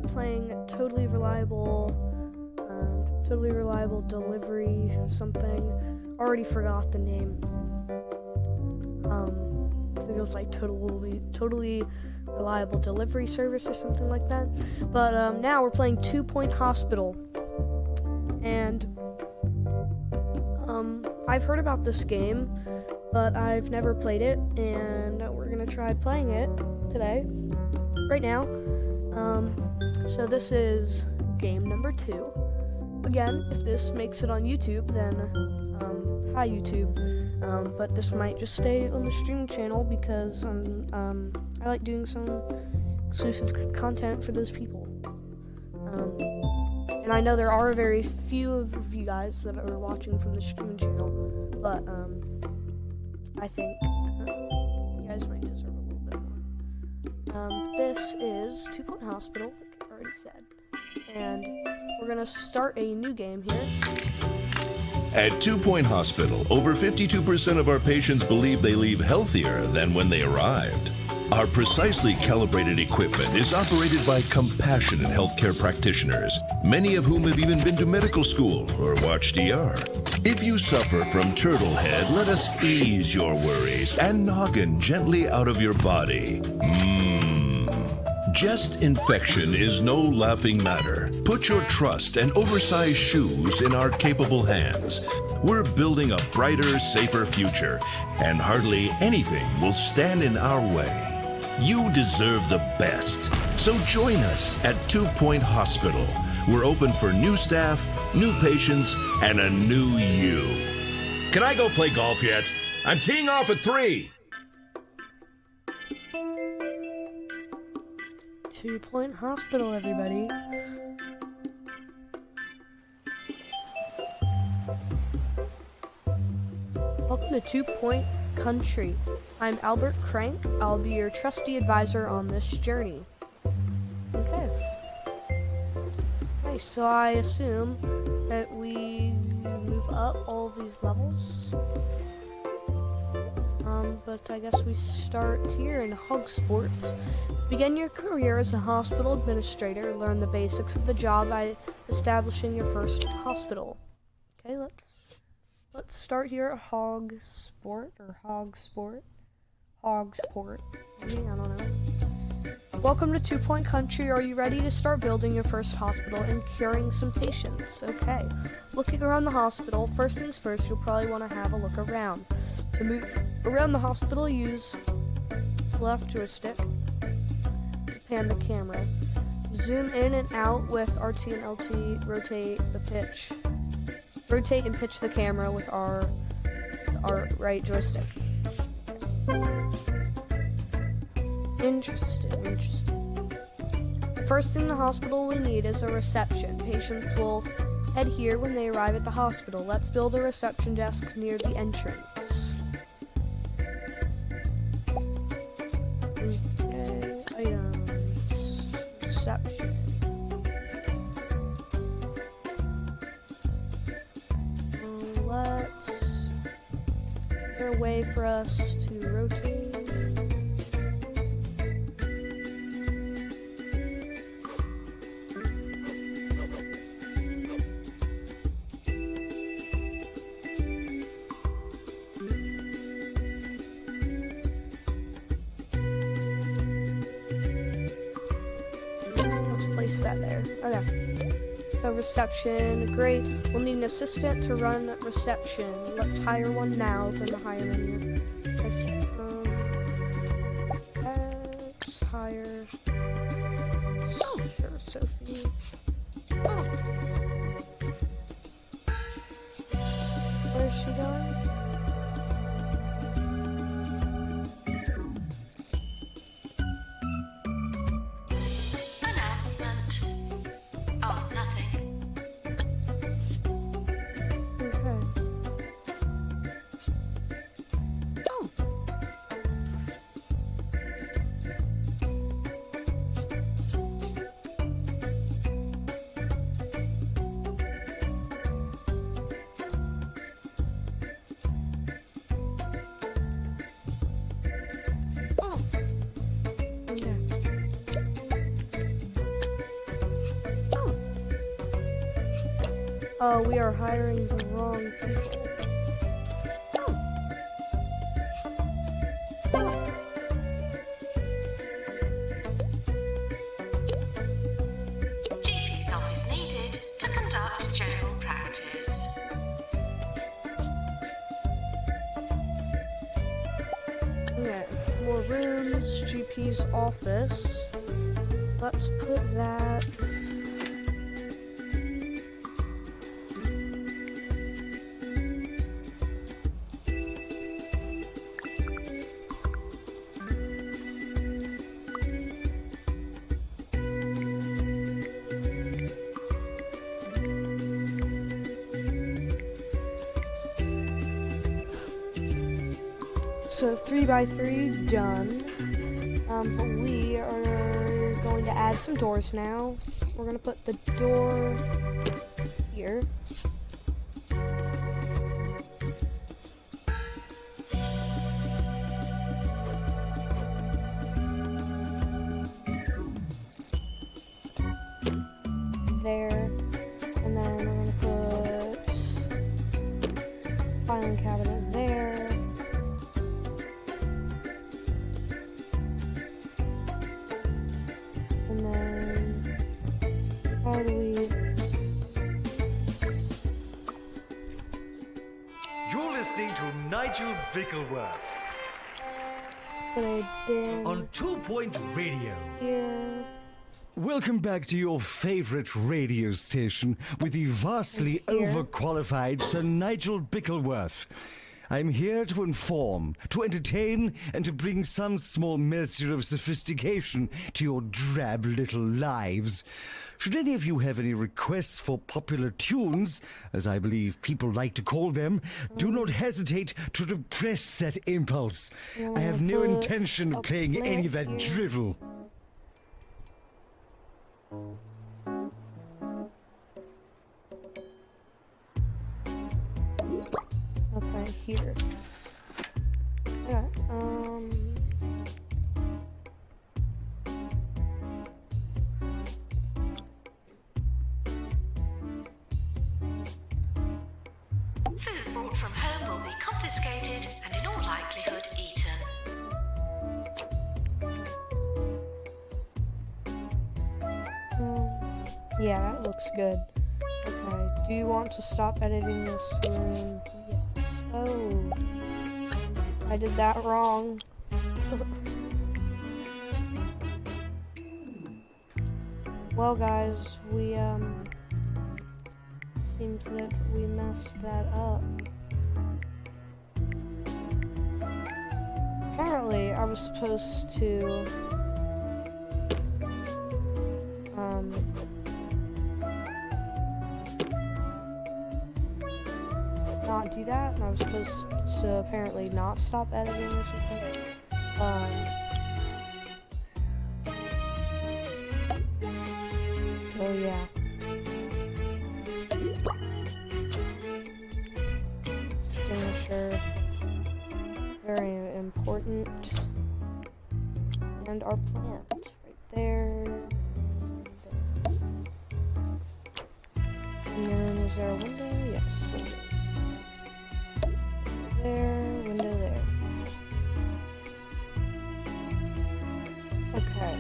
playing Totally Reliable Delivery something. Already forgot the name. I think it was like Totally Reliable Delivery Service or something like that. But now we're playing 2 Point Hospital. And I've heard about this game, but I've never played it, and we're gonna try playing it today, right now. So this is game number 2. Again, if this makes it on YouTube, then hi YouTube. But this might just stay on the streaming channel because I like doing some exclusive content for those people. And I know there are very few of you guys that are watching from the streaming channel, but I think you guys might deserve a little bit more. This is 2 Point Hospital, like I already said, and we're gonna start a new game here. At 2 Point Hospital, over 52% of our patients believe they leave healthier than when they arrived. Our precisely calibrated equipment is operated by compassionate healthcare practitioners, many of whom have even been to medical school or watched ER. If you suffer from turtle head, let us ease your worries and noggin gently out of your body. Chest infection is no laughing matter. Put your trust and oversized shoes in our capable hands. We're building a brighter, safer future, and hardly anything will stand in our way. You deserve the best. So join us at 2 Point Hospital. We're open for new staff, new patients, and a new you. Can I go play golf yet? I'm teeing off at 3. 2 Point Hospital, everybody. Welcome to 2 Point Country. I'm Albert Crank. I'll be your trusty advisor on this journey. Okay. Nice. So I assume that we move up all of these levels. But I guess we start here in Hog Sports. Begin your career as a hospital administrator. Learn the basics of the job by establishing your first hospital. Okay, let's start here at Hog Sport. Maybe, I don't know. Welcome to 2 Point Country. Are you ready to start building your first hospital and curing some patients? Okay. Looking around the hospital, first things first, you'll probably want to have a look around. To move around the hospital, use left joystick to pan the camera. Zoom in and out with RT and LT. Rotate and pitch the camera with our right joystick. Interesting. First thing the hospital will need is a reception. Patients will head here when they arrive at the hospital. Let's build a reception desk near the entrance. Okay, items, reception. Is there a way for us to rotate? That there. Okay. So reception, great. We'll need an assistant to run reception. Let's hire one now from the hire menu. Let's hire. Sure, Sophie. Where's she going? We are hiring the wrong person. GP's office needed to conduct general practice. Okay, more rooms, GP's office. Let's put that. So 3x3 done. But we are going to add some doors now. We're gonna put the door here. There. And then we're gonna put filing cabinet there. And then, how do we... You're listening to Nigel Bickleworth put a bin on 2 Point Radio. here? Welcome back to your favorite radio station with the vastly Here. overqualified Sir Nigel Bickleworth. I'm here to inform, to entertain, and to bring some small measure of sophistication to your drab little lives. Should any of you have any requests for popular tunes, as I believe people like to call them, do not hesitate to repress that impulse. I have no put intention a of playing any of that plant here. drivel. I'll put it here. Okay, Food brought from home will be confiscated and in all likelihood eaten. yeah, that looks good. Okay, do you want to stop editing this room? Yes. Oh, I did that wrong. Well, guys, we, seems that we messed that up. Apparently, I was supposed to, not do that, and I was supposed to apparently not stop editing or something. So yeah. Extinguisher, very important, and our plant right there. And then is there a window? Yes, windows. There, window there. Okay.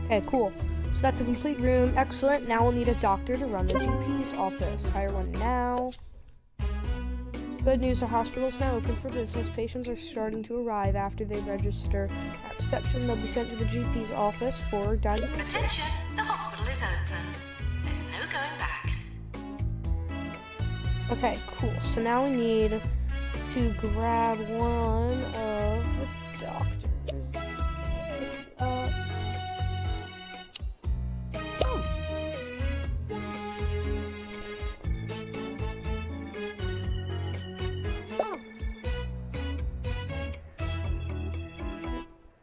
Okay, cool. So that's a complete room. Excellent. Now we'll need a doctor to run the GP's office. Hire one now. Good news, our hospital is now open for business. Patients are starting to arrive after they register at reception. They'll be sent to the GP's office for diagnosis. Attention, the hospital is open. There's no going back. Okay, cool. So now we need to grab one of the doctors.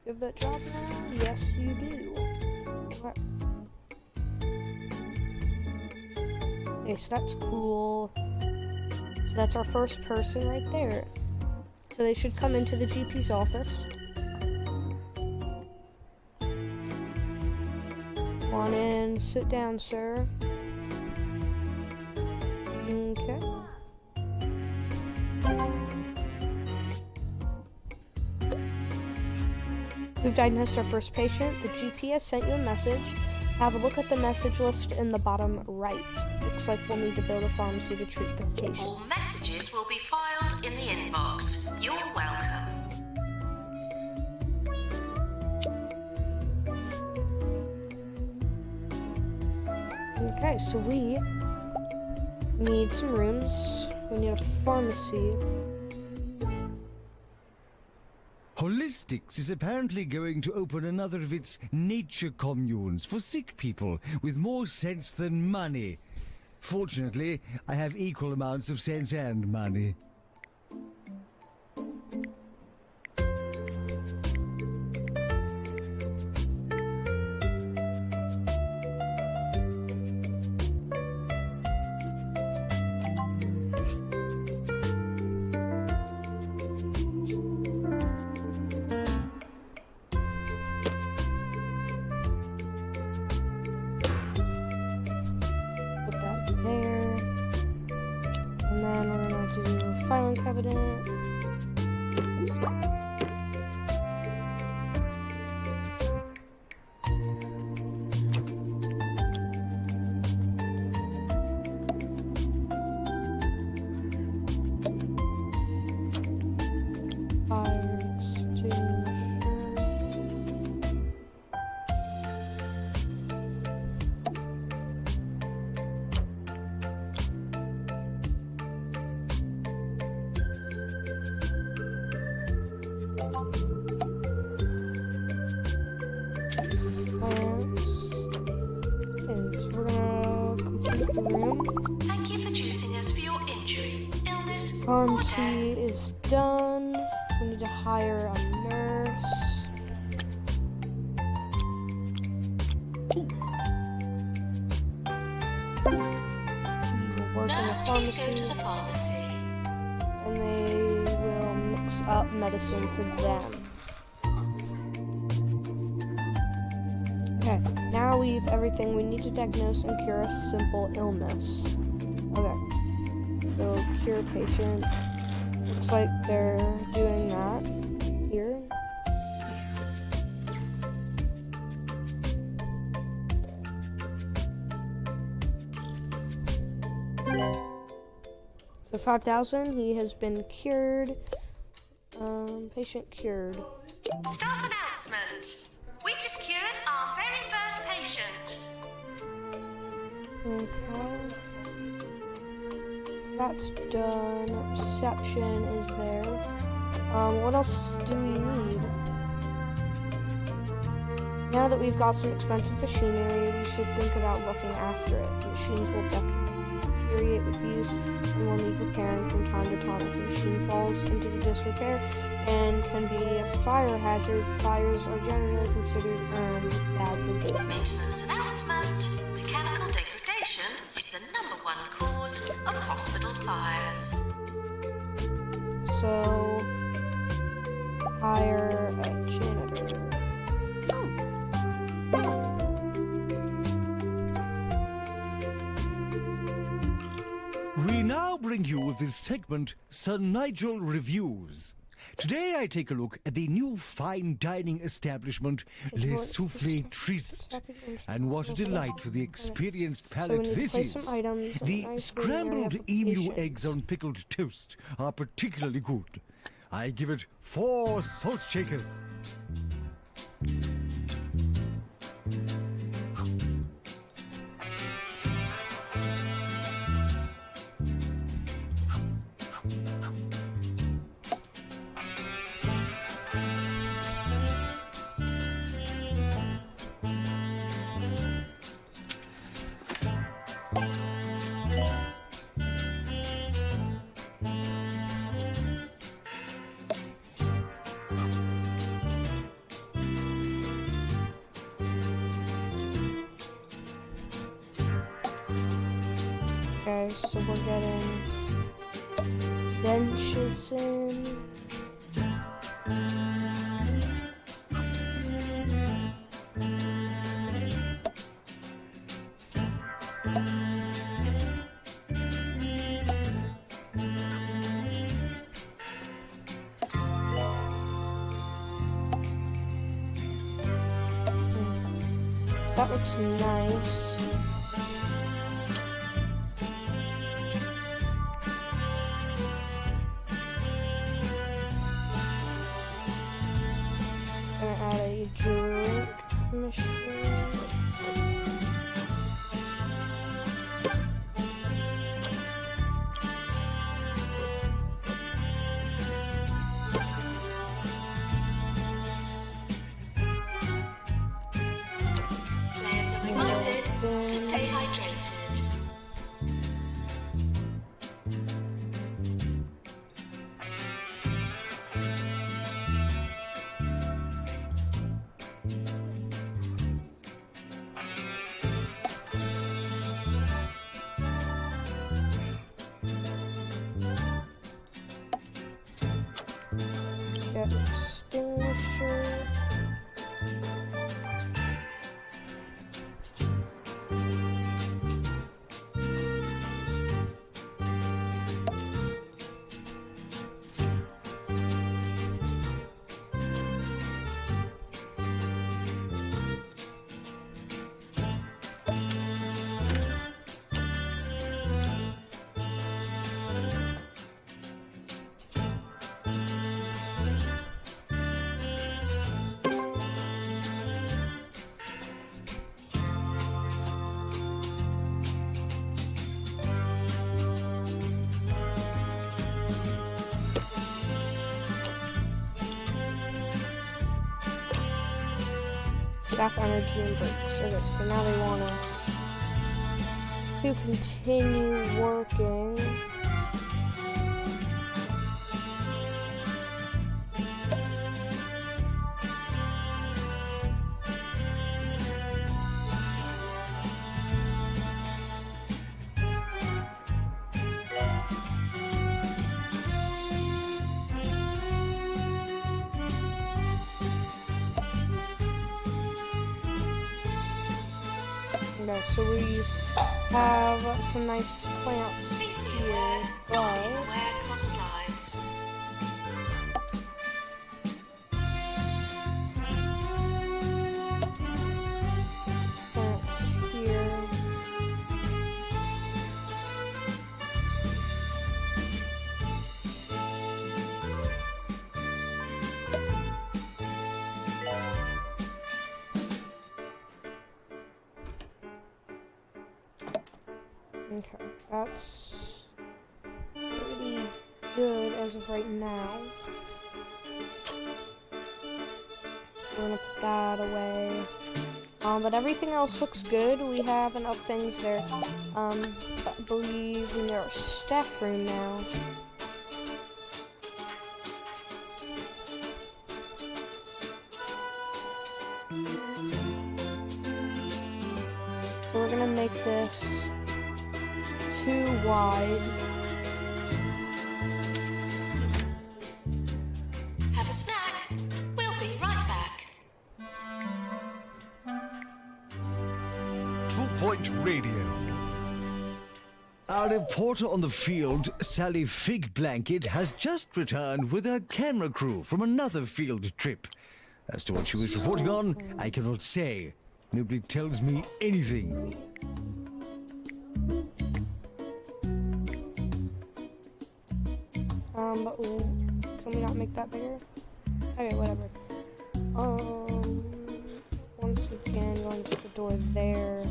You have that job now? Yes, you do. Okay, so that's cool. So that's our first person right there. So they should come into the GP's office. Come on in, sit down, sir. Okay. We've diagnosed our first patient. The GP has sent you a message. Have a look at the message list in the bottom right. Looks like we'll need to build a pharmacy to treat the patient. All messages will be filed in the inbox. You're welcome. Okay, so we need some rooms. We need a pharmacy. Holistics is apparently going to open another of its nature communes for sick people with more sense than money. Fortunately, I have equal amounts of sense and money. Put that there. And then we're gonna do a filing cabinet. Fires to ensure. Thank you for choosing us for your injury, illness, or Pharmacy death. is done. We need to hire a nurse. We will work in the Nurse, please go to pharmacy, the pharmacy. and they will mix up medicine for them. Okay, now we've everything we need to diagnose and cure a simple illness. Okay, so cure patient. Looks like they're doing that here. So 5,000, he has been cured. Patient cured. Staff announcement. We've just cured our very first patient. Okay. That's done. Reception is there. What else do we need? Now that we've got some expensive machinery, we should think about looking after it. Machines will deteriorate with use and will need repairing from time to time. If a machine falls into disrepair and can be a fire hazard, fires are generally considered bad for business. Maintenance announcement. Mechanical degradation is the #1 cause of hospital fires. So, hire a janitor. We now bring you this segment, Sir Nigel Reviews. Today I take a look at the new fine dining establishment, Le Soufflé Triste. And what a delight for the experienced So we palate need to this place is. some items in The a nice scrambled green area for emu patients. eggs on pickled toast are particularly good. I give it 4 salt shakers. Okay, so we're getting benches in. that looks nice. Gonna add a drink machine. Players are reminded to stay hydrated. Get extinguisher. Staff energy and breaks. Okay, so now they want us to continue working. Okay, so we have some nice plants Please be here, aware, not being but aware costs lives. plants here. Okay, that's pretty good as of right now. We're gonna put that away. But everything else looks good. We have enough things there. I believe in our staff room now. So we're gonna make this too wide. Have a snack. We'll be right back. 2-Point Radio. Our reporter on the field, Sally Fig Blanket, has just returned with her camera crew from another field trip. As to what she was reporting on, I cannot say. Nobody tells me anything. But can we not make that bigger? Okay, whatever. Once again, going to put the door there.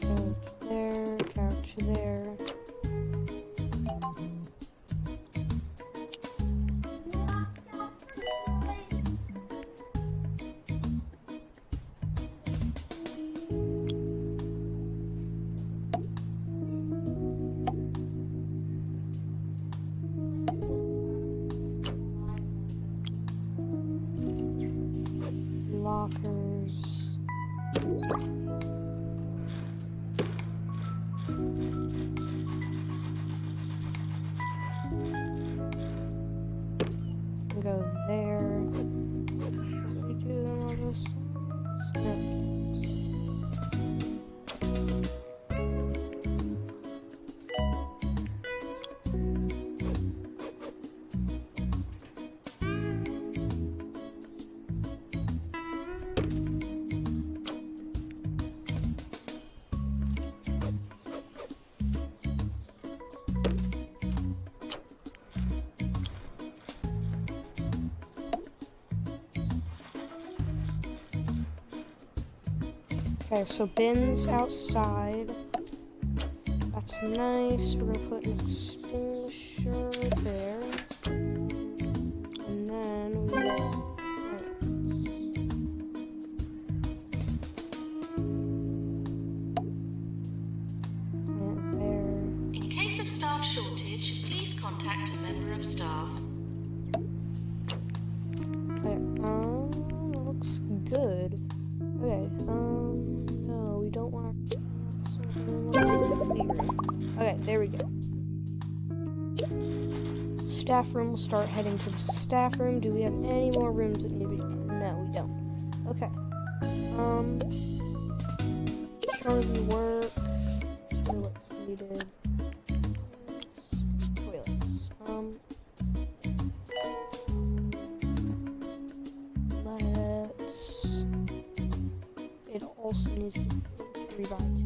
Couch there, couch there. Lockers. Go there. Should we do them all this? Okay, so bins outside. That's nice. We're gonna put an extinguisher there. And then we will plant there. In case of staff shortage, please contact a member of staff. Okay, that looks good. Okay, no, we don't want to. Okay, there we go. Staff room, we'll start heading to the staff room. Do we have any more rooms that need to be? No, we don't. Okay. Charlie work. Toilets needed. Toilets. Let's. It also needs to be 3x2.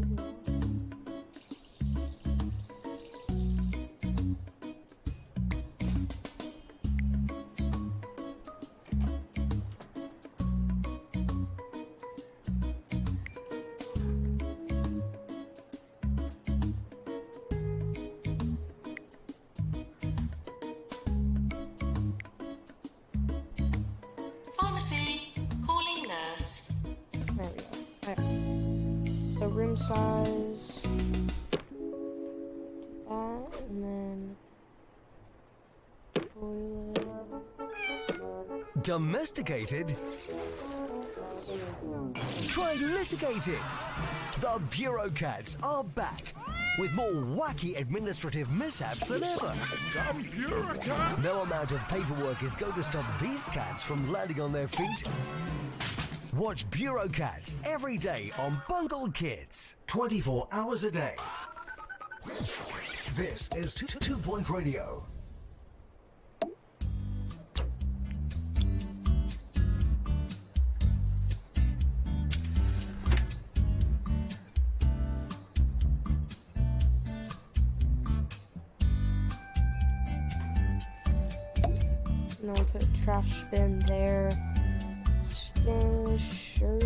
Pharmacy, calling nurse. There we go. Okay. So room size. Do that, and then toilet. Domesticated? Try litigated! The Bureaucrats are back with more wacky administrative mishaps than ever. Damn bureaucrat! No amount of paperwork is going to stop these cats from landing on their feet. Watch Bureaucrats every day on Bungle Kids. 24 hours a day. This is 2 Point Radio. And then we'll put a trash bin there. Extinguisher.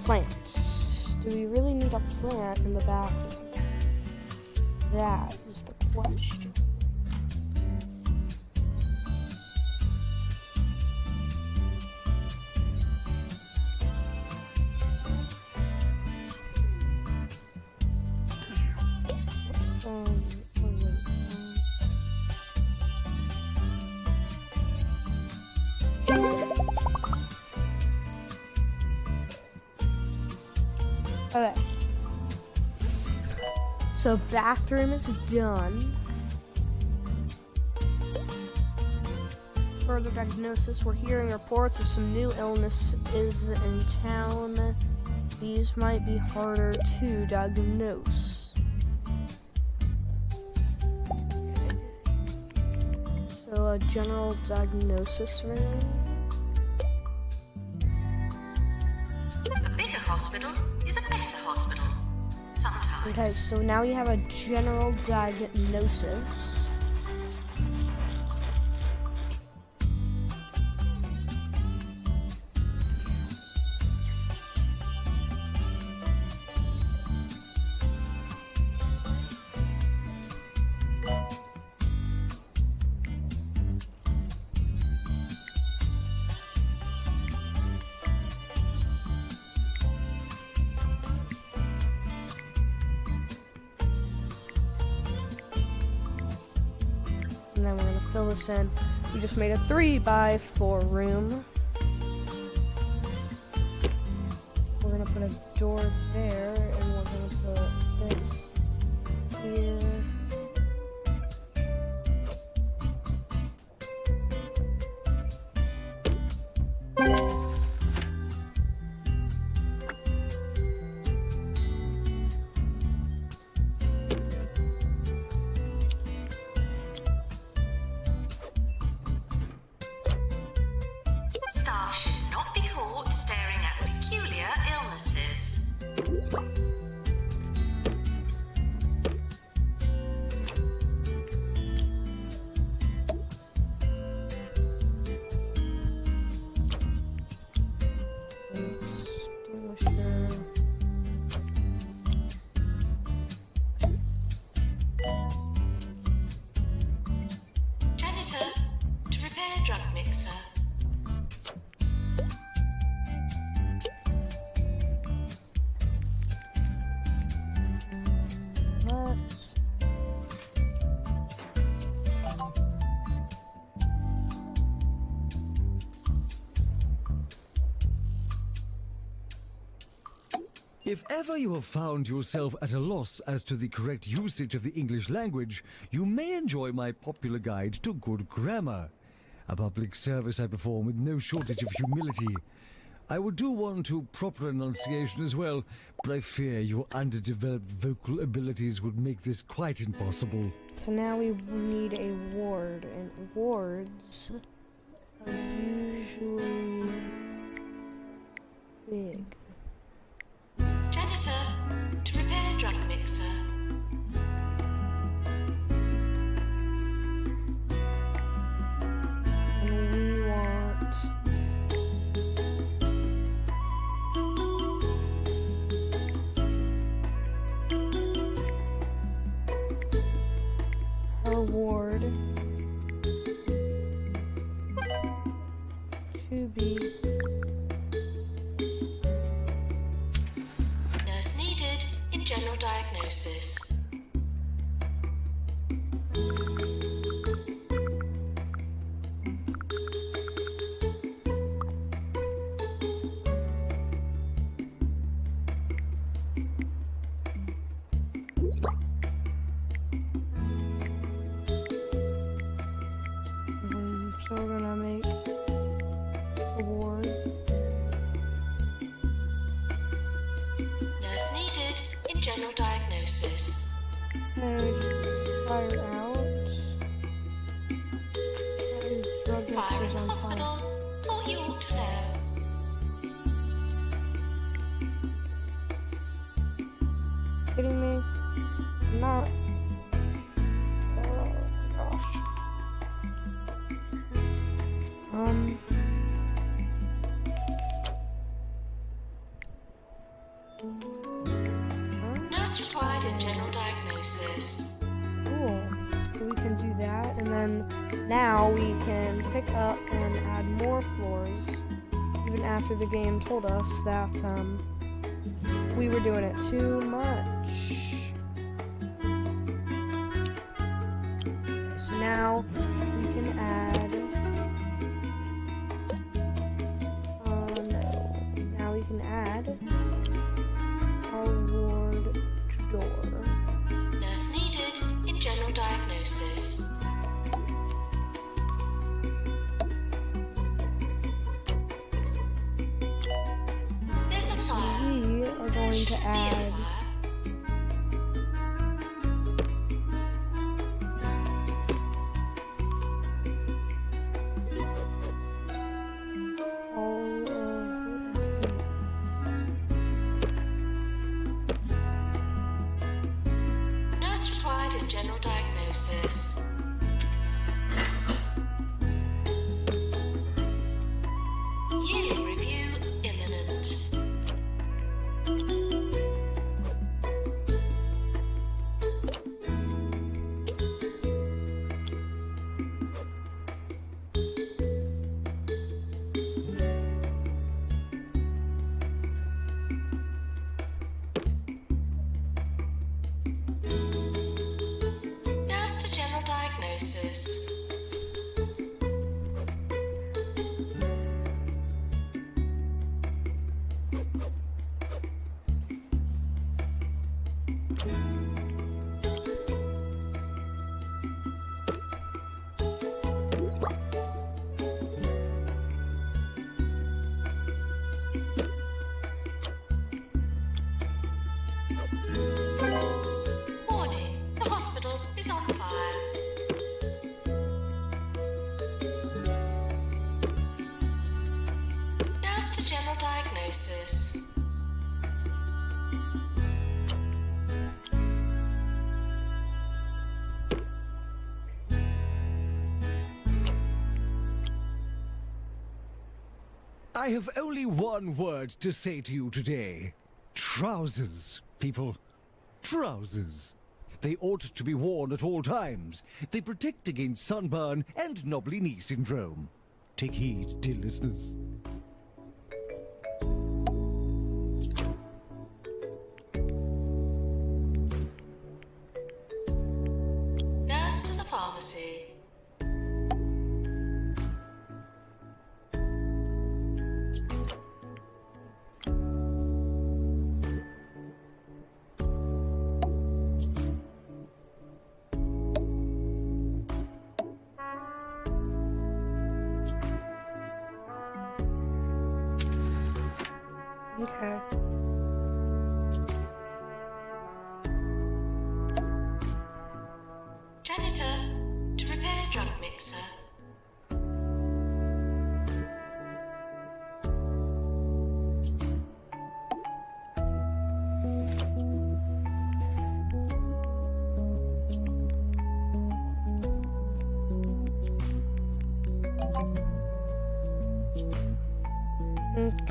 Plants. Do we really need a plant in the bathroom? That is the question. Okay. So bathroom is done. Further diagnosis, we're hearing reports of some new illnesses in town. These might be harder to diagnose. Okay. So a general diagnosis room. A bigger hospital is a better hospital. Sometimes. Okay, so now we have a general diagnosis. And then we're gonna fill this in. We just made a 3x4 room. We're gonna put a door there, and we're gonna put this here. Staff should not be caught staring at peculiar illnesses. drug mixer. Let's. If ever you have found yourself at a loss as to the correct usage of the English language, you may enjoy my popular guide to good grammar. A public service I perform with no shortage of humility. I would do one to proper enunciation as well, but I fear your underdeveloped vocal abilities would make this quite impossible. So now we need a ward, and wards are usually big. Janitor, to repair drug mixer. And we want her ward to be Nurse needed in general diagnosis. so we're gonna make a ward. Nurse needed in general diagnosis. And fire out. And drug Fire mixers in the on hospital. fire. Thought you ought to know. Kidding me? I'm not. Oh gosh. Nurse required in general diagnosis. Cool. So we can do that, and then now we can pick up and add more floors, even after the game told us that we were doing it too much. Okay, so now we can add. Oh no! Now we can add our ward door. Nurse needed in general diagnosis. There's a fire. We are going to Shouldn't be a add. fire. All of Nurse required in general diagnosis. Yearly review imminent. Nurse to general diagnosis. Warning, the hospital is on fire. Nurse to general diagnosis. I have only one word to say to you today. Trousers, people. Trousers. They ought to be worn at all times. They protect against sunburn and knobbly knee syndrome. Take heed, dear listeners. Nurse to the pharmacy. Okay. Janitor to repair drug mixer.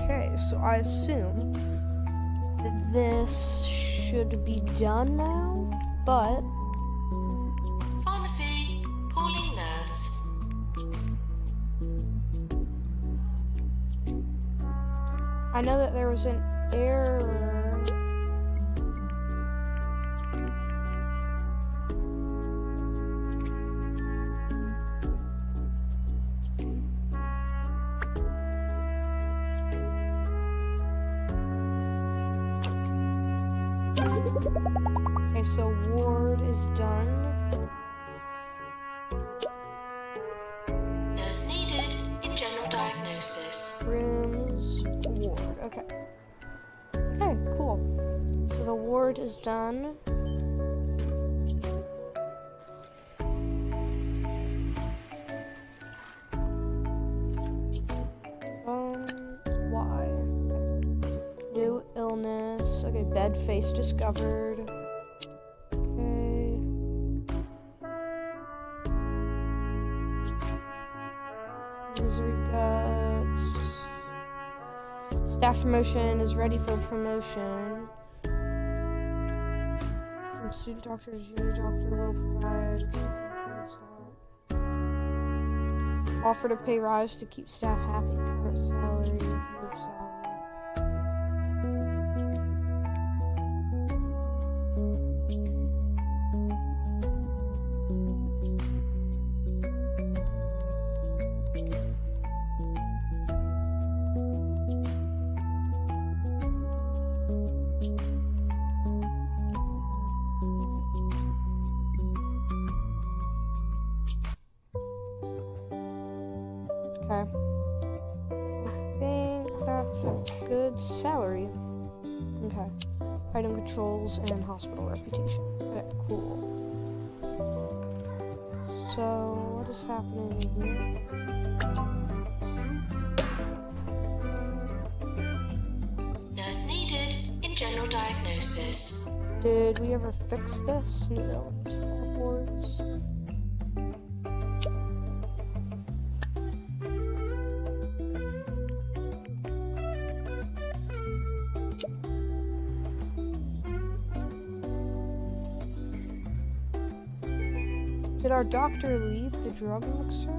Okay, so I assume that this should be done now, but Pharmacy, calling nurse. I know that there was an error. Okay, so ward is done. Nurse needed in general diagnosis. Rooms, ward. Okay. Okay, cool. So the ward is done. Why? Okay. New illness. Okay, bed face discovered. Okay. Misery guts. Staff promotion is ready for promotion. From student doctor to junior doctor will provide offer to pay rise to keep staff happy. Current salary, move salary. Okay. I think that's a good salary. Okay. Item controls and hospital reputation. Okay, cool. So, what is happening here? Nurse needed in general diagnosis. Did we ever fix this? No. Reports. Did our doctor leave the drug mixer?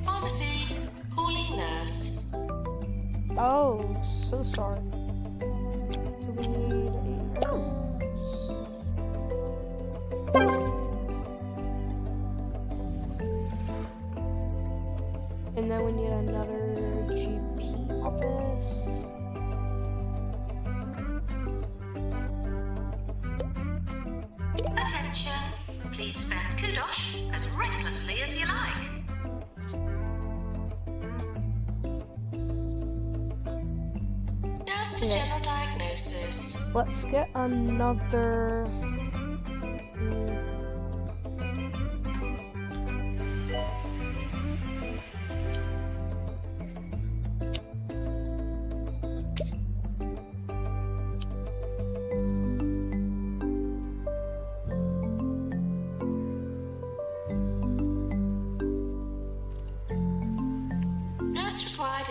Pharmacy, calling nurse. Oh, so sorry. Do we need a nurse? And then we need another GP office. Attention, please spend kudosh as recklessly as you like. Nurse to Yeah. general diagnosis. Let's get another.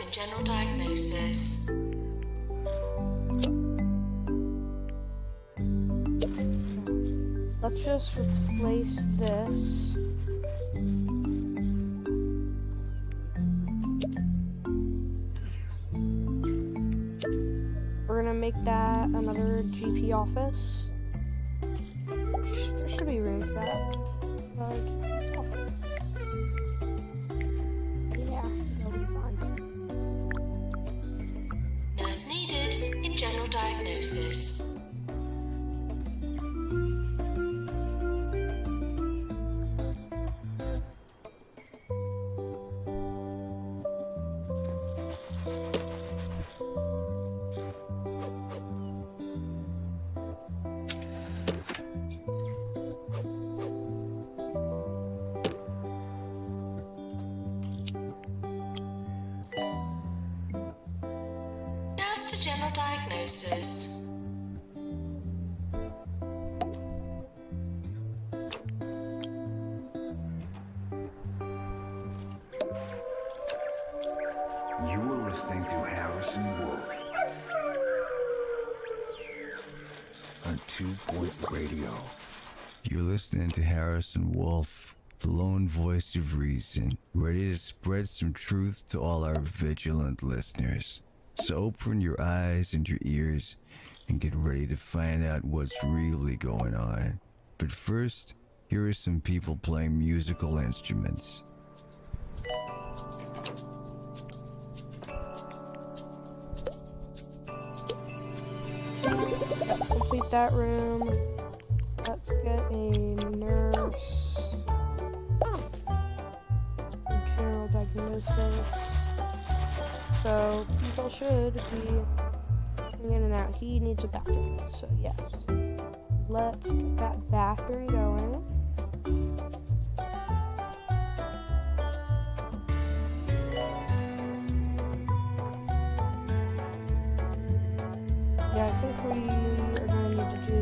in general diagnosis. Let's just replace this. We're gonna make that another GP office. There should be room for that. GP's office. Yeah, that'll be fine. Nurse needed in general diagnosis. Nurse to general diagnosis. You are listening to Harrison Wolf on 2 Point Radio. You're listening to Harrison Wolf, the lone voice of reason, ready to spread some truth to all our vigilant listeners. So open your eyes and your ears and get ready to find out what's really going on. But first, here are some people playing musical instruments. Let's complete that room. Let's get a nurse. General diagnosis. So people should be coming in and out. He needs a bathroom, so yes. Let's get that bathroom going. Yeah, I think we are going to need to do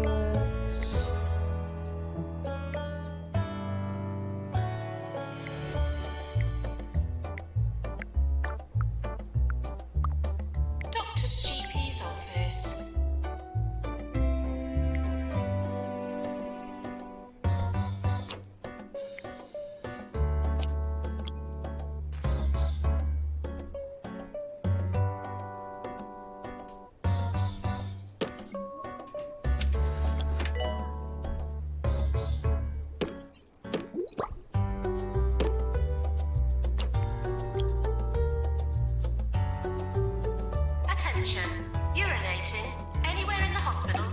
this. Doctor's GP's office. Attention, urinating anywhere in the hospital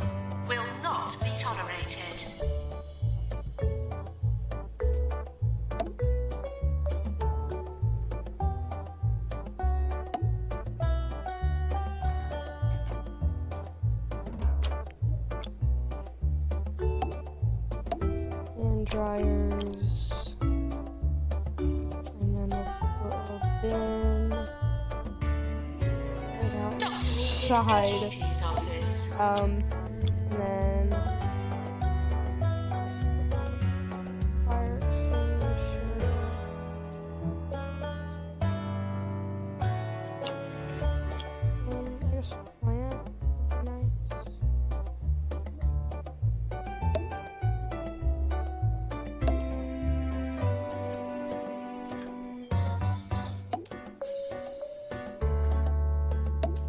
will not be tolerated. And dryers. And then we'll put a bin. Right Doctor's needed in outside. GP's office. And then fire extinguisher. I guess plant would be nice.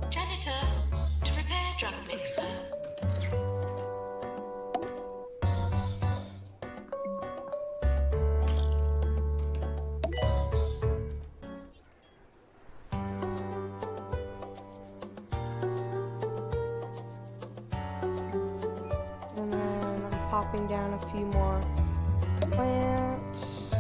Janitor to repair drug mixer. And then I'm popping down a few more plants.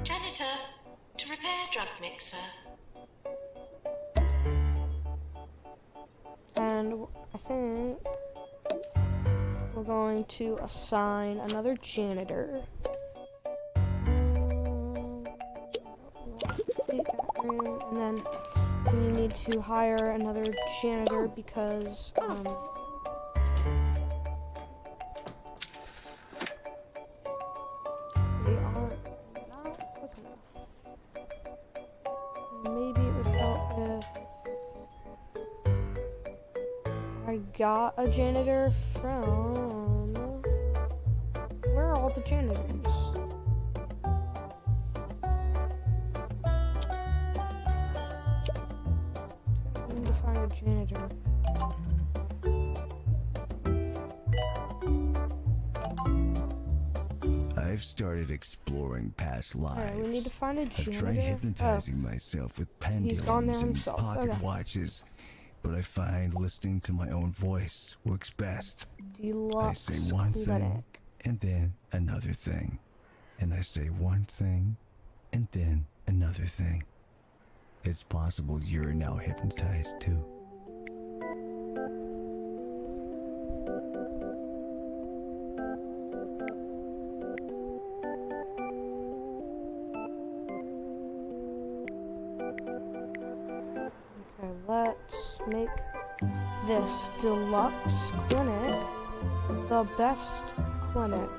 Janitor to repair drug mixer. And I think we're going to assign another janitor. Complete that room, and then we need to hire another janitor because got a janitor from... Where are all the janitors? I need to find a janitor. I've started exploring past lives. Alright, we need to find a janitor. I've tried hypnotizing myself with He's gone there pendulums and himself. pocket Okay. watches, but I find listening to my own voice works best. I Deluxe say one thing, clinic. and then another thing. And I say one thing, and then another thing. It's possible you're now hypnotized too. Okay, let's make this deluxe clinic the best clinic.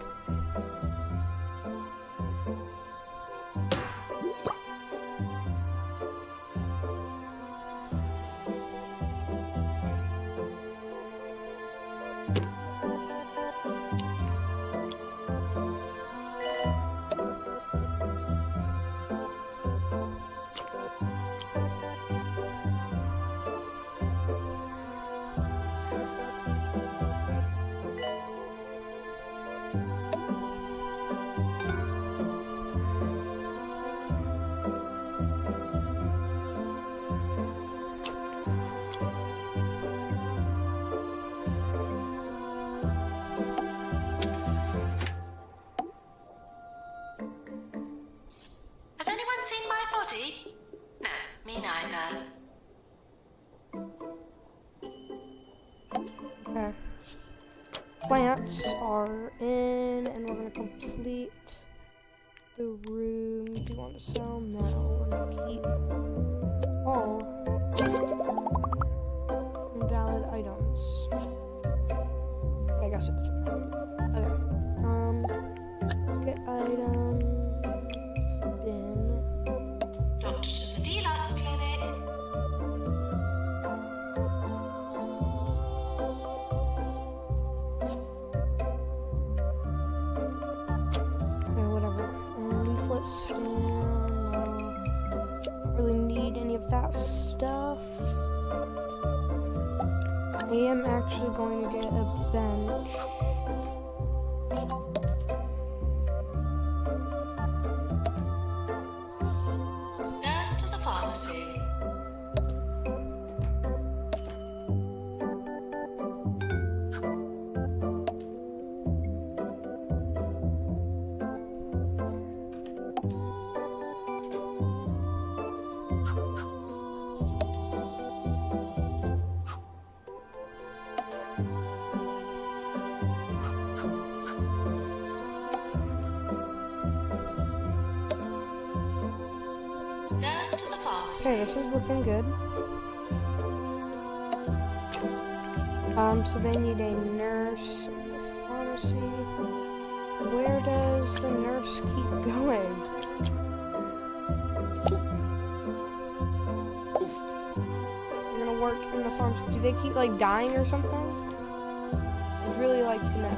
Has anyone seen my body? No, me neither. Okay. Plants are in, and we're gonna complete the room. Do you want to sell? No, we're gonna keep all invalid items. I guess it's okay. Let's get items. Bin. Doctor to the Deluxe Clinic. Okay, whatever. Leaflet stand. Don't really need any of that stuff. I am actually going to get a bench. Nurse to the pharmacy. Nurse to the pharmacy. Okay, this is looking good. So they need a nurse at the pharmacy. Where does the nurse keep going? You're gonna work in the pharmacy. Do they keep like dying or something? I'd really like to know.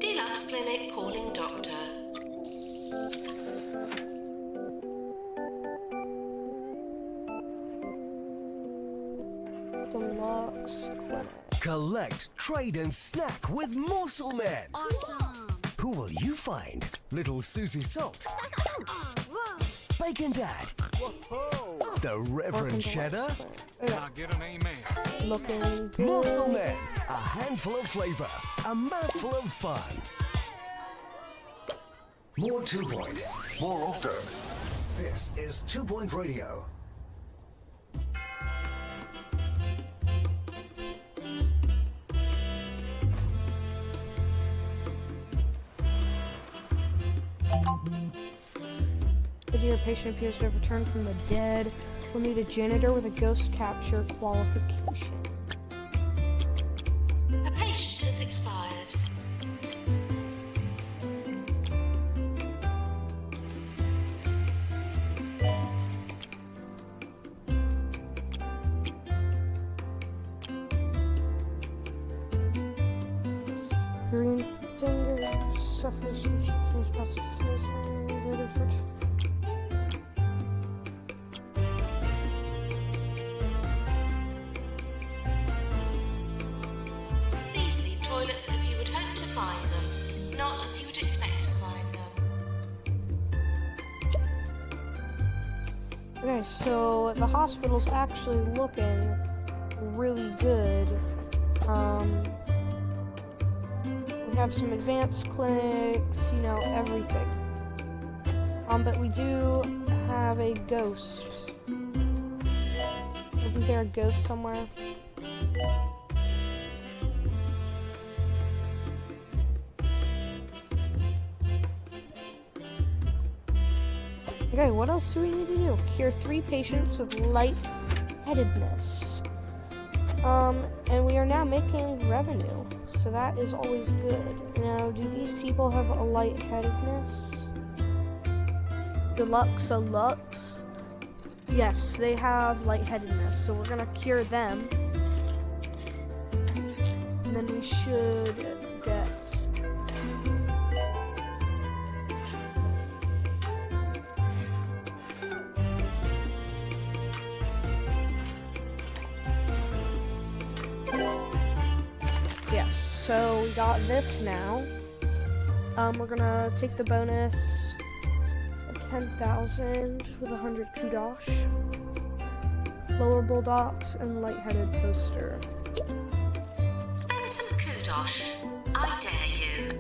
Deluxe Clinic calling doctor. Deluxe clinic. Collect, trade, and snack with Morsel Man. Awesome. Who will you find? Little Susie Salt, Bacon Dad, the Reverend Cheddar, Okay, Can I get an amen? looking good. Morsel Man. A handful of flavor, a mouthful of fun. More 2 Point. More often. This is 2 Point Radio. If your patient appears to have returned from the dead, we'll need a janitor with a ghost capture qualification. A patient has expired. green finger suffers from These are the toilets as you would hope to find them, not as you would expect to find them. Okay, so the hospital's actually looking really good. We have some advanced clinics, you know, everything. But we do have a ghost. Isn't there a ghost somewhere? Okay, what else do we need to do? Cure 3 patients with lightheadedness. And we are now making revenue, so that is always good. Now, do these people have a lightheadedness? Deluxe. Yes, they have lightheadedness, so we're gonna cure them. And then we should get... Yes, so we got this now. We're gonna take the bonus of 10,000 with 100 kudosh, lower bulldogs, and lightheaded poster. Spend some kudosh. I dare you.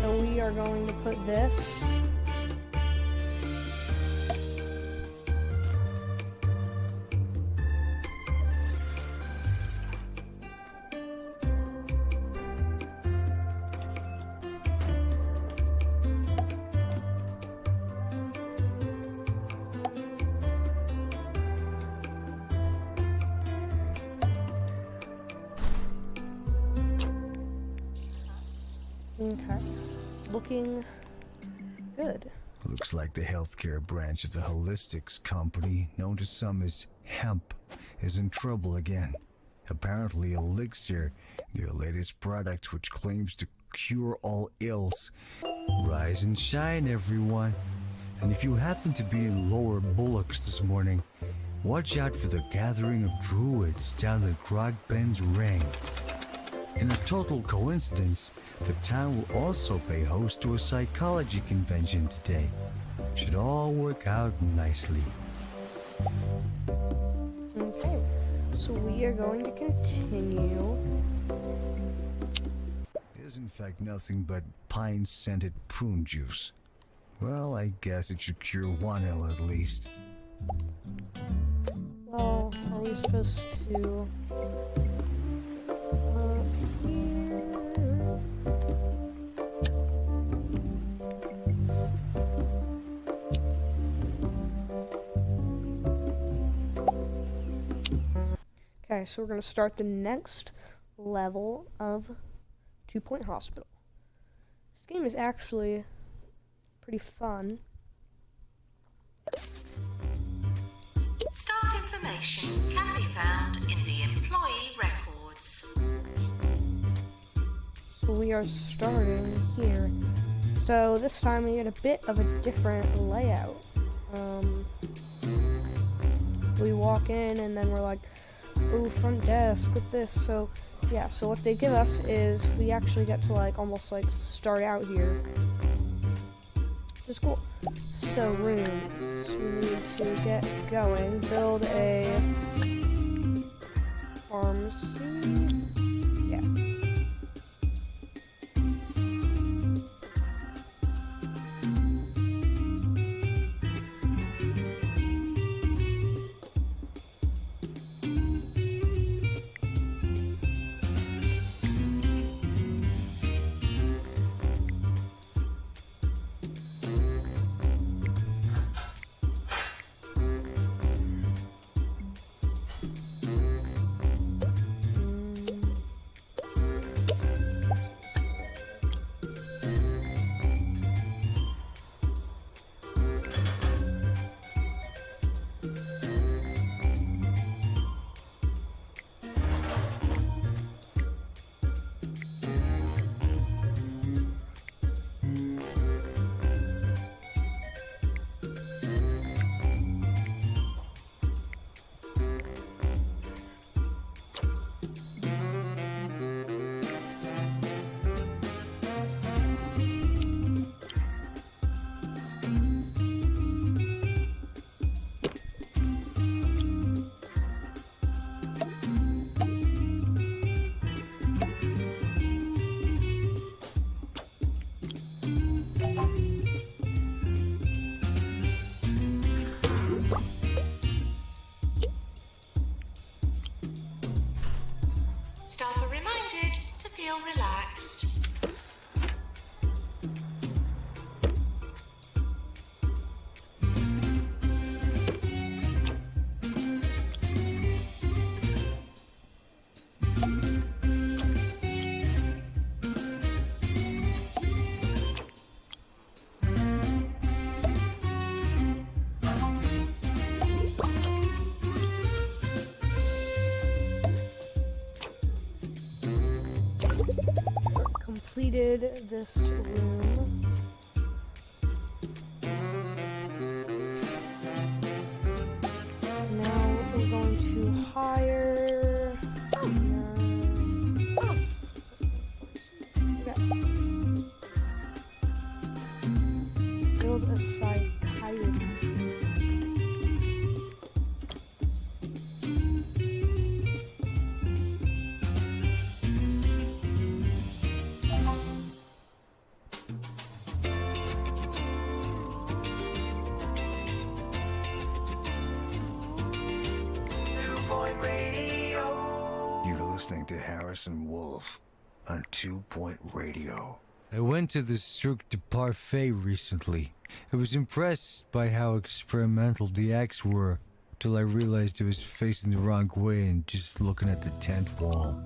So we are going to put this. Okay, looking good. Looks like the healthcare branch of the Holistics company, known to some as Hemp, is in trouble again. Apparently Elixir, their latest product which claims to cure all ills. Rise and shine, everyone. And if you happen to be in Lower Bullocks this morning, watch out for the gathering of druids down at Grog Ben's Ring. In a total coincidence, the town will also pay host to a psychology convention today. Should all work out nicely. Okay, so we are going to continue. It is in fact nothing but pine-scented prune juice. Well, I guess it should cure one ill at least. Well, are we supposed to... Okay, so we're going to start the next level of 2 Point Hospital. This game is actually pretty fun. Staff information can be found in the employee records. So we are starting here. So this time we get a bit of a different layout. We walk in and then we're like, oh, front desk with this. So yeah, so what they give us is we actually get to like almost like start out here. Which is cool. So rooms, we need to get going. Build a pharmacy. Yeah. Staff are reminded to feel relaxed. Completed this room. Now we're going to hire. Build a psychiatry. You're listening to Harrison Wolf on 2 Point Radio. I went to the Cirque du Parfait recently. I was impressed by how experimental the acts were, till I realized I was facing the wrong way and just looking at the tent wall.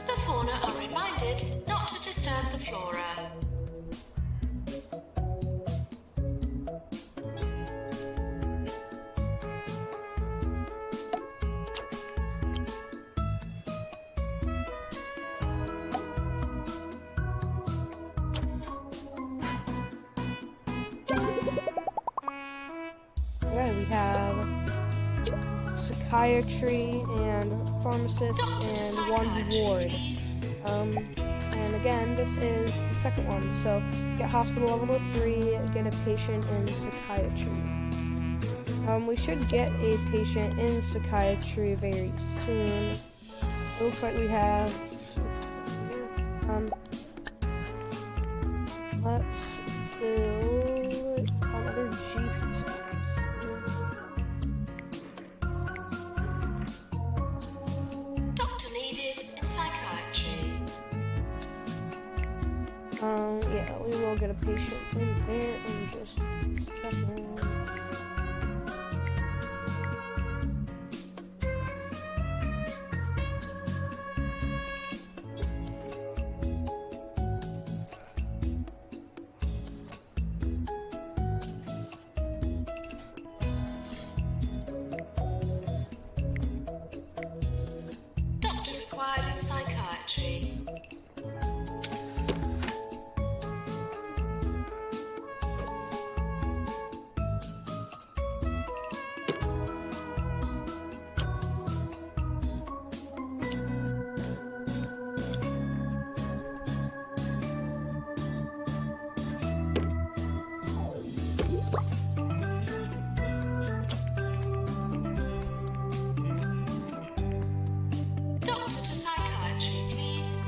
The fauna are reminded not to disturb the flora. Yeah, we have psychiatry and pharmacist Doctor to and one psychiatry, ward. please. And again, this is the second one. So get hospital level 3, get a patient in psychiatry. We should get a patient in psychiatry very soon. It looks like we have. Let's build another GP scans. Doctor needed in psychiatry. Yeah, we will get a patient in there in just a second. Doctor required in psychiatry. Doctor to psychiatry, please.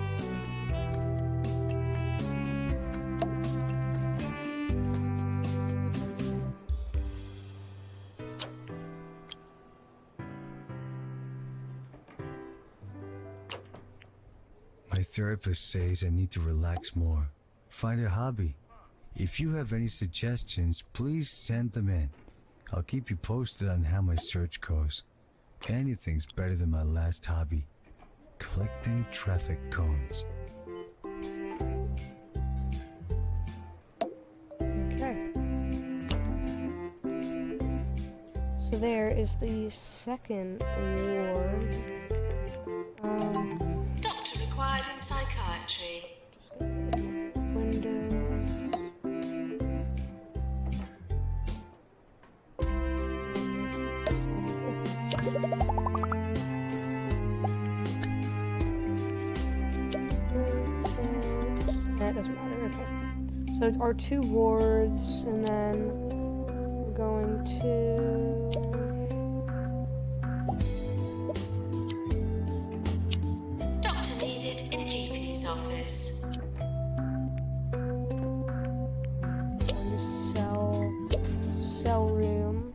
My therapist says I need to relax more. Find a hobby. If you have any suggestions, please send them in. I'll keep you posted on how my search goes. Anything's better than my last hobby. reflecting traffic cones. Okay. So there is the second ward. Doctor required in psychiatry. Just gonna get windows. That doesn't matter, okay. So it's our 2 wards, and then we're going to... Doctor needed in GP's office. on the cell room.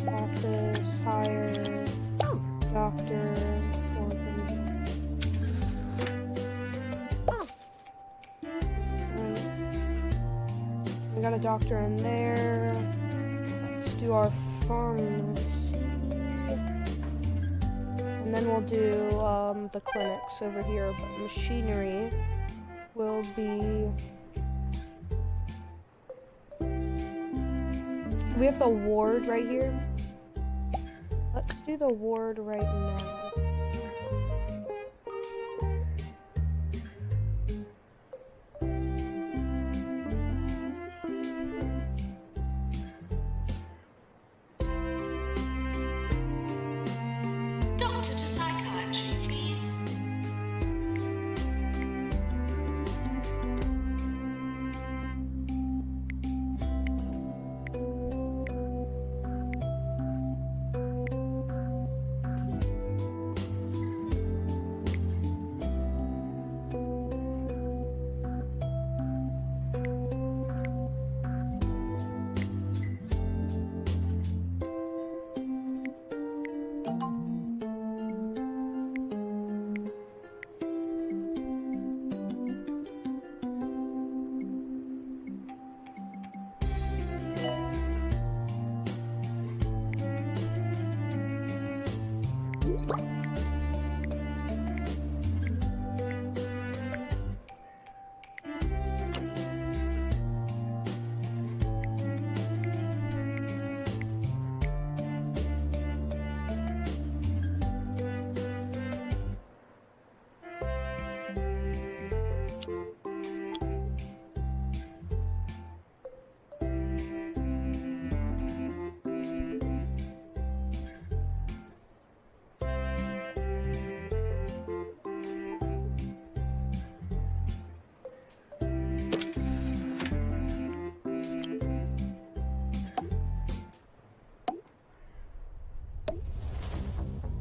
Office, hire, doctor, we got a doctor in there. Let's do our pharmacy. And then we'll do the clinics over here, but machinery will be... Should we have the ward right here? Let's do the ward right now. Doctor to psychiatry, please.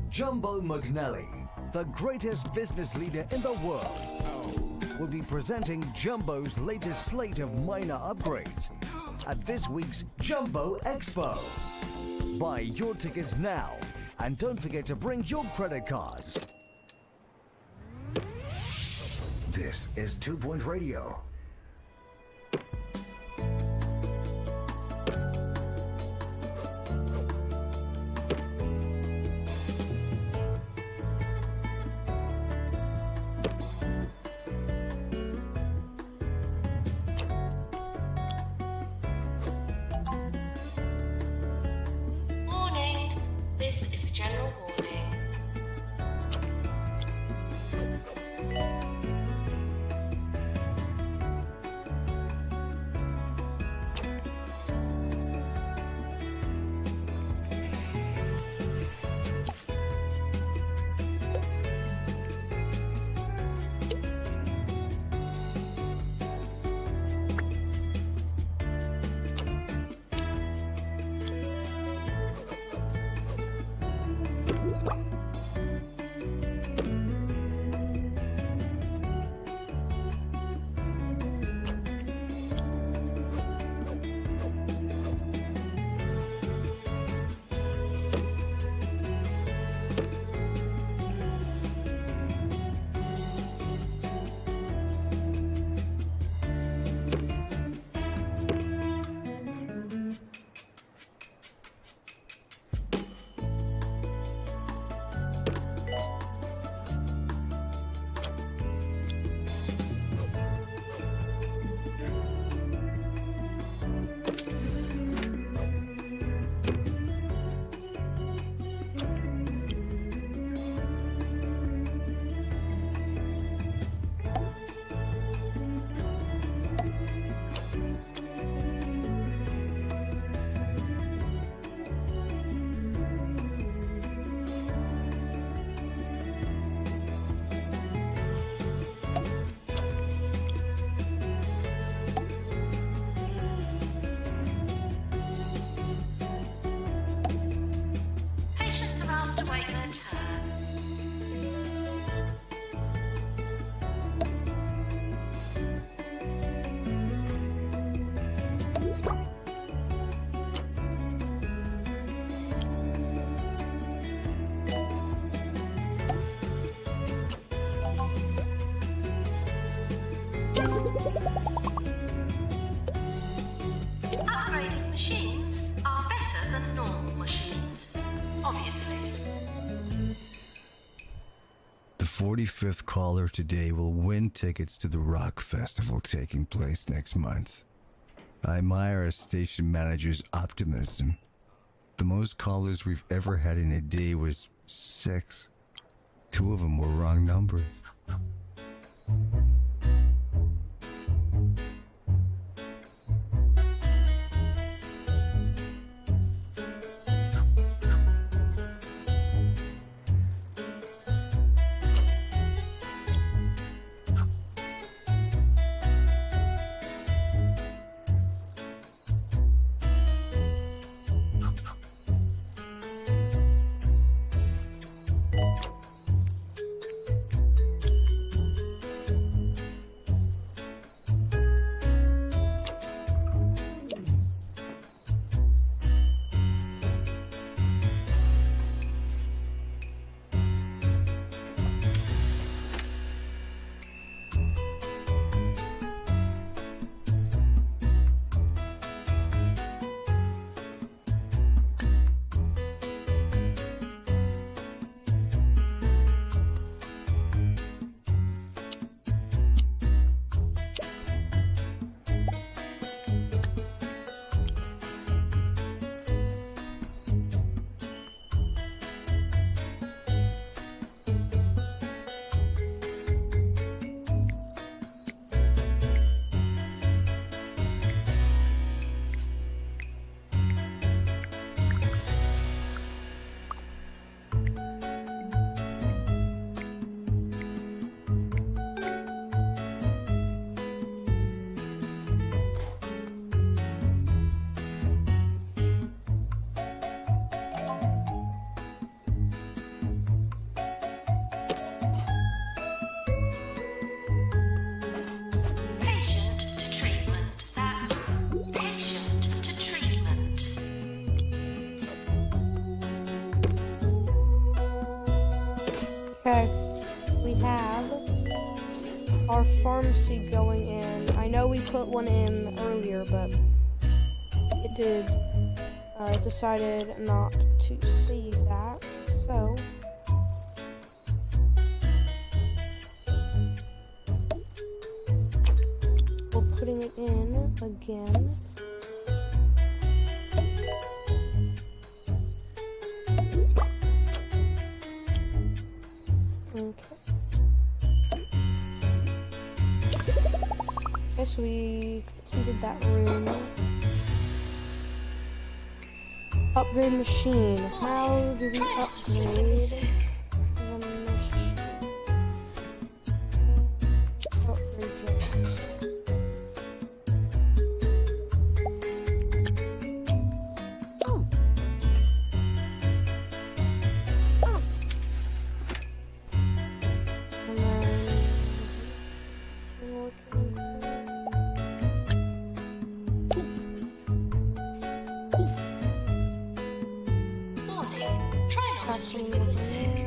Jumbo McNally, the greatest business leader in the world, will be presenting Jumbo's latest slate of minor upgrades at this week's Jumbo Expo. Buy your tickets now, and don't forget to bring your credit cards. This is 2 Point Radio. Warning. This is a general warning. just wait their turn. Upgraded machines are better than normal machines, obviously. The 45th caller today will win tickets to the Rock Festival taking place next month. I admire our station manager's optimism. The most callers we've ever had in a day was 6. 2 of them were wrong numbers. Patient to treatment. That's patient to treatment. Okay, we have our pharmacy going in. I know we put one in earlier, but it did decided not to save that, so we're putting it in again. Guess we completed that room. Upgrade machine. How do we Try not to slip in the upgrade sick. the machine? Upgrade jets. And Morning. Try not to slip in the sick.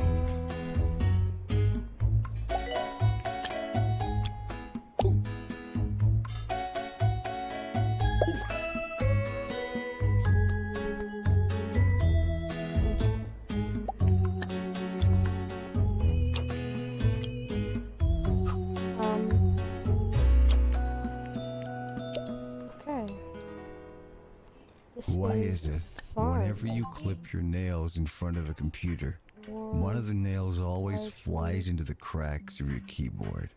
okay. This Why is it fun. whenever you clip your nails in front of a computer, one of the nails always flies into the cracks of your keyboard?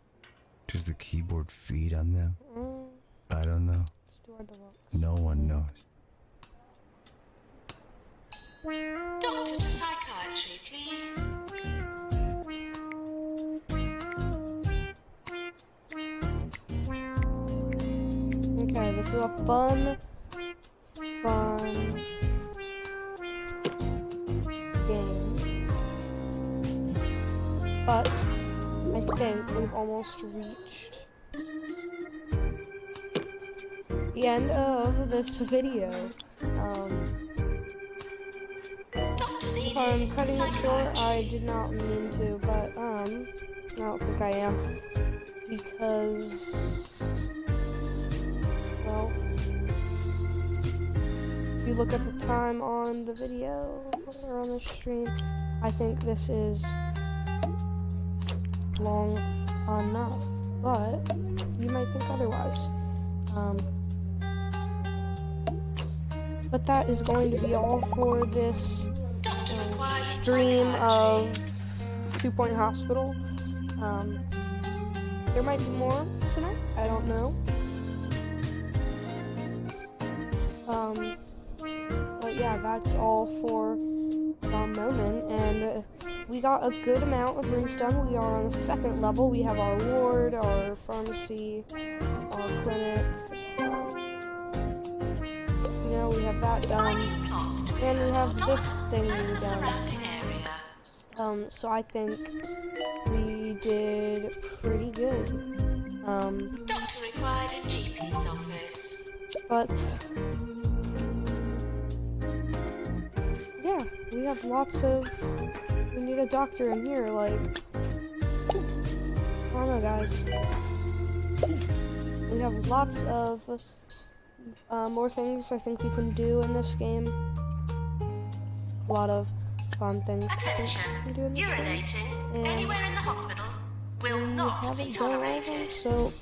Does the keyboard feed on them? I don't know. Let's do our deluxe. No one knows. Doctor to psychiatry, please. Okay, this is a fun game. But I think we've almost reached the end of this video. If I'm cutting it short, I did not mean to, but I don't think I am, because, well, if you look at the time on the video or on the stream, I think this is long enough, but you might think otherwise. But that is going to be all for this stream of 2 Point Hospital. There might be more tonight, I don't know. But yeah, that's all for the moment, and we got a good amount of rooms done. We are on the 2nd level. We have our ward, our pharmacy, our clinic. We have that done, and we have this thing done. So I think we did pretty good. Doctor required at GP's office. But yeah, we have lots of. We need a doctor in here, like. I don't know, guys. We have lots of. More things I think we can do in this game. A lot of fun things Attention. we can do in this Urinating game. anywhere in the hospital will And we not be haven't done all of them, tolerated. so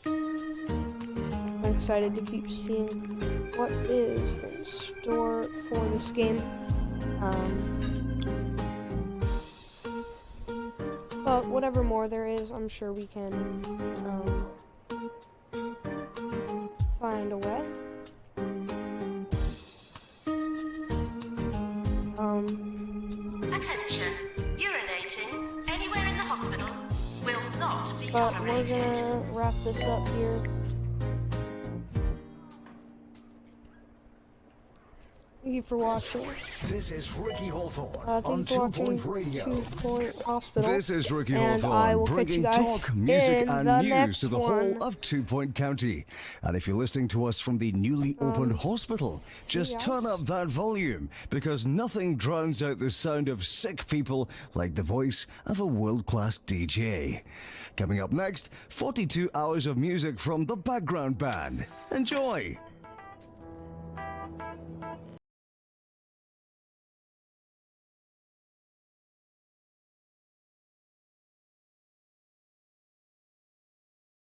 I'm excited to keep seeing what is in store for this game. But whatever more there is, I'm sure we can find a way. Attention. Urinating anywhere in the hospital will not be But we're tolerated. gonna wrap this up here. Thank you for watching. This is Ricky Hawthorne Thank on you 2 for watching Point Radio. 2 Point Hospital. This is Ricky and Hawthorne, I will catch you bringing guys talk, music, in and the news next to the one. whole of 2 Point County. And if you're listening to us from the newly opened hospital, just yes. turn up that volume, because nothing drowns out the sound of sick people like the voice of a world-class DJ. Coming up next, 42 hours of music from the background band. Enjoy!